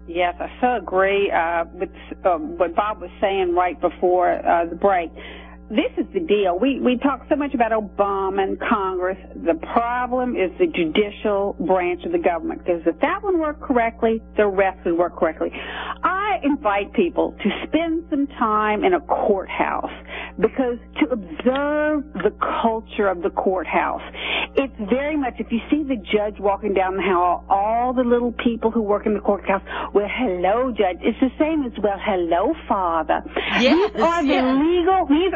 Yes, I so agree with what Bob was saying right before the break. This is the deal. We talk so much about Obama and Congress. The problem is the judicial branch of the government, because if that one worked correctly, the rest would work correctly. I invite people to spend some time in a courthouse, because to observe the culture of the courthouse, it's very much, if you see the judge walking down the hall, all the little people who work in the courthouse, well, hello, judge. It's the same as, well, hello, father. Yes, these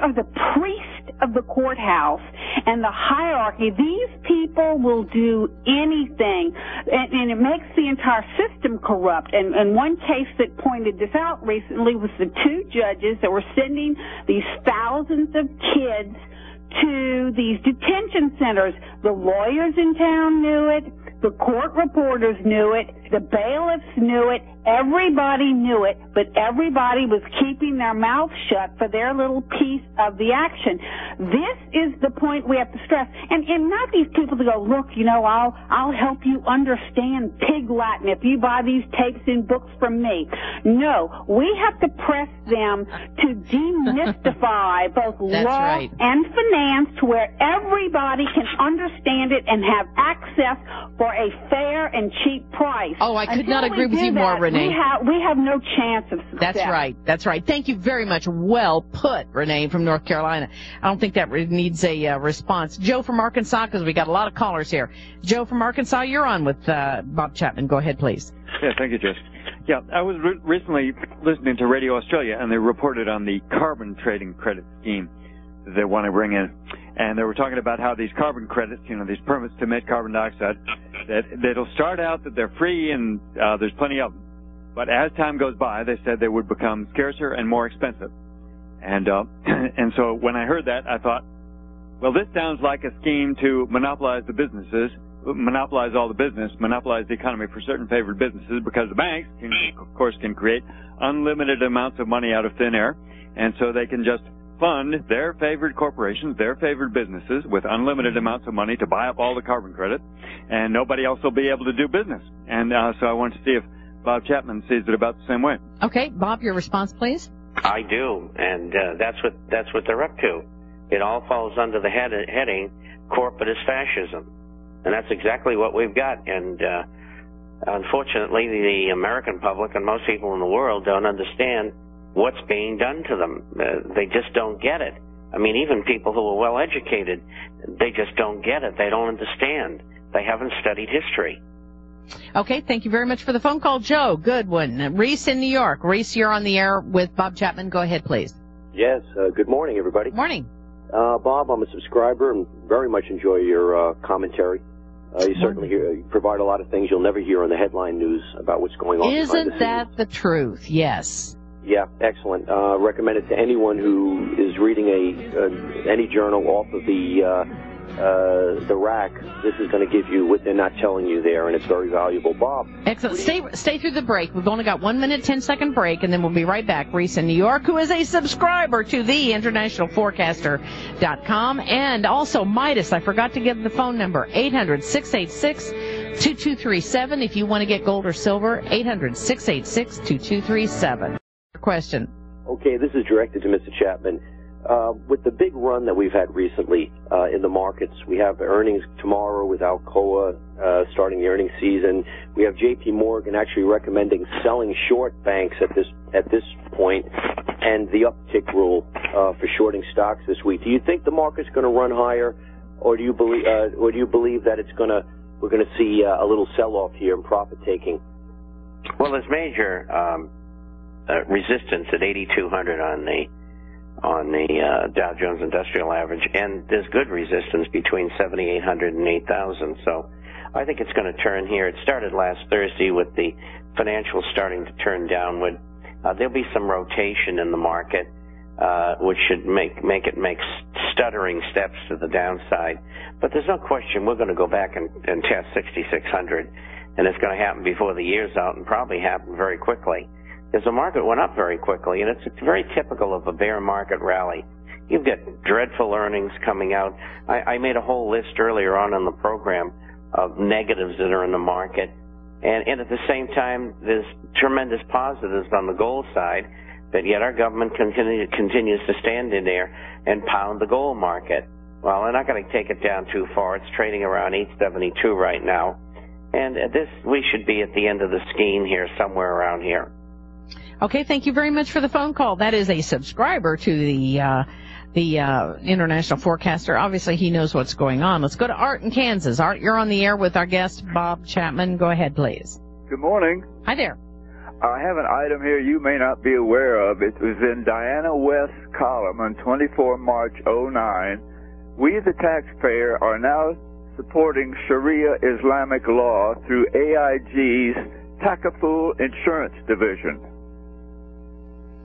are the priests of the courthouse and the hierarchy. These people will do anything, and it makes the entire system corrupt. And one case that pointed this out recently was the two judges that were sending these thousands of kids to these detention centers. The lawyers in town knew it. The court reporters knew it. The bailiffs knew it. Everybody knew it, but everybody was keeping their mouth shut for their little piece of the action. This is the point we have to stress. And not these people to go, look, I'll help you understand Pig Latin if you buy these tapes and books from me. No, we have to press them to demystify both law and finance to where everybody can understand it and have access for a fair and cheap price. Oh, I could not agree with you more, Renee. We have no chance of success. That's right. Thank you very much. Well put, Renee from North Carolina. I don't think that needs a response. Joe from Arkansas, because we got a lot of callers here. Joe from Arkansas, you're on with Bob Chapman. Go ahead, please. Yeah, thank you, Jess. Yeah, I was recently listening to Radio Australia, and they reported on the carbon trading credit scheme that they want to bring in. And they were talking about how these carbon credits, these permits to emit carbon dioxide, that it'll start out that they're free and there's plenty of them. But as time goes by, they said they would become scarcer and more expensive. And so when I heard that, I thought, well, this sounds like a scheme to monopolize the businesses, monopolize all the business, monopolize the economy for certain favored businesses, because the banks, of course, can create unlimited amounts of money out of thin air. And so they can just fund their favored corporations, their favored businesses with unlimited amounts of money to buy up all the carbon credits, and nobody else will be able to do business. And so I wanted to see if Bob Chapman sees it about the same way. Okay, Bob, your response, please. I do, and that's what they're up to. It all falls under the heading corporatist fascism, and that's exactly what we've got. And unfortunately, the American public and most people in the world don't understand what's being done to them. They just don't get it. I mean, even people who are well educated, they just don't get it. They don't understand. They haven't studied history. Okay, thank you very much for the phone call, Joe. Good one. Reese in New York. Reese, you're on the air with Bob Chapman. Go ahead, please. Yes, good morning, everybody. Morning. Bob, I'm a subscriber and very much enjoy your commentary. You certainly provide a lot of things you'll never hear on the headline news about what's going on. Isn't that the truth? Yes. Yeah, excellent. Recommend it to anyone who is reading any journal off of the rack. This is going to give you what they're not telling you there, and it's very valuable. Bob. Excellent. Stay through the break. We've only got 1 minute, 10-second break, and then we'll be right back. Reese in New York, who is a subscriber to theinternationalforecaster.com, and also Midas. I forgot to give the phone number, 800-686-2237. If you want to get gold or silver, 800-686-2237. Question. Okay, this is directed to Mr. Chapman. With the big run that we've had recently in the markets, we have earnings tomorrow with Alcoa starting the earnings season. We have J.P. Morgan actually recommending selling short banks at this point, and the uptick rule for shorting stocks this week. Do you think the market's going to run higher, or do you believe that we're going to see a little sell-off here and profit taking? Well, there's major resistance at 8,200 on the Dow Jones Industrial Average, and there's good resistance between 7,800 and 8,000. So I think it's going to turn here. It started last Thursday with the financials starting to turn downward. There'll be some rotation in the market, which should make stuttering steps to the downside. But there's no question we're going to go back and test 6,600, and it's going to happen before the year's out and probably happen very quickly. Because the market went up very quickly, and it's very typical of a bear market rally. You get dreadful earnings coming out. I made a whole list earlier on in the program of negatives that are in the market, And at the same time, there's tremendous positives on the gold side, but yet our government continues to stand in there and pound the gold market. Well, they're not going to take it down too far. It's trading around 872 right now. And we should be at the end of the skein here, somewhere around here. Okay, thank you very much for the phone call. That is a subscriber to the International Forecaster. Obviously, he knows what's going on. Let's go to Art in Kansas. Art, you're on the air with our guest, Bob Chapman. Go ahead, please. Good morning. Hi there. I have an item here you may not be aware of. It was in Diana West's column on 24 March 09. We, the taxpayer, are now supporting Sharia Islamic law through AIG's Takaful Insurance Division.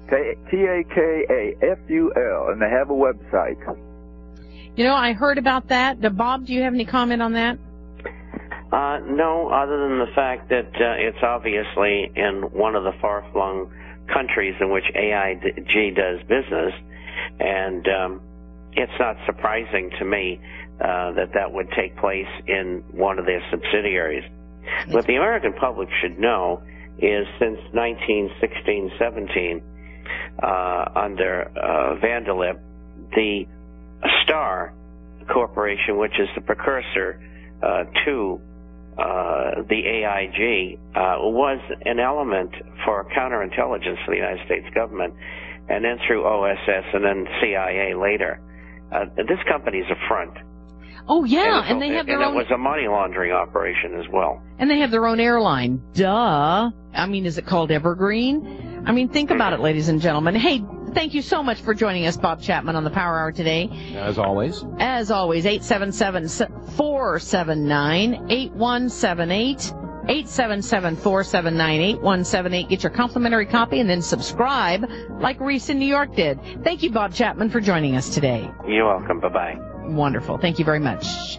Takaful, and they have a website. You know, I heard about that. Bob, do you have any comment on that? No, other than the fact that it's obviously in one of the far-flung countries in which AIG does business, and it's not surprising to me that would take place in one of their subsidiaries. What the American public should know is since 1916-17, under Vanderlip, the Star Corporation, which is the precursor to the AIG, was an element for counterintelligence for the United States government, and then through OSS and then CIA later. This company's a front. Oh, yeah, and they have their own... And it was a money laundering operation as well. And they have their own airline. Duh. I mean, is it called Evergreen? I mean, think about it, ladies and gentlemen. Hey, thank you so much for joining us, Bob Chapman, on the Power Hour today. As always. As always, 877-479-8178. 877-479-8178. Get your complimentary copy and then subscribe like Reese in New York did. Thank you, Bob Chapman, for joining us today. You're welcome. Bye-bye. Wonderful. Thank you very much.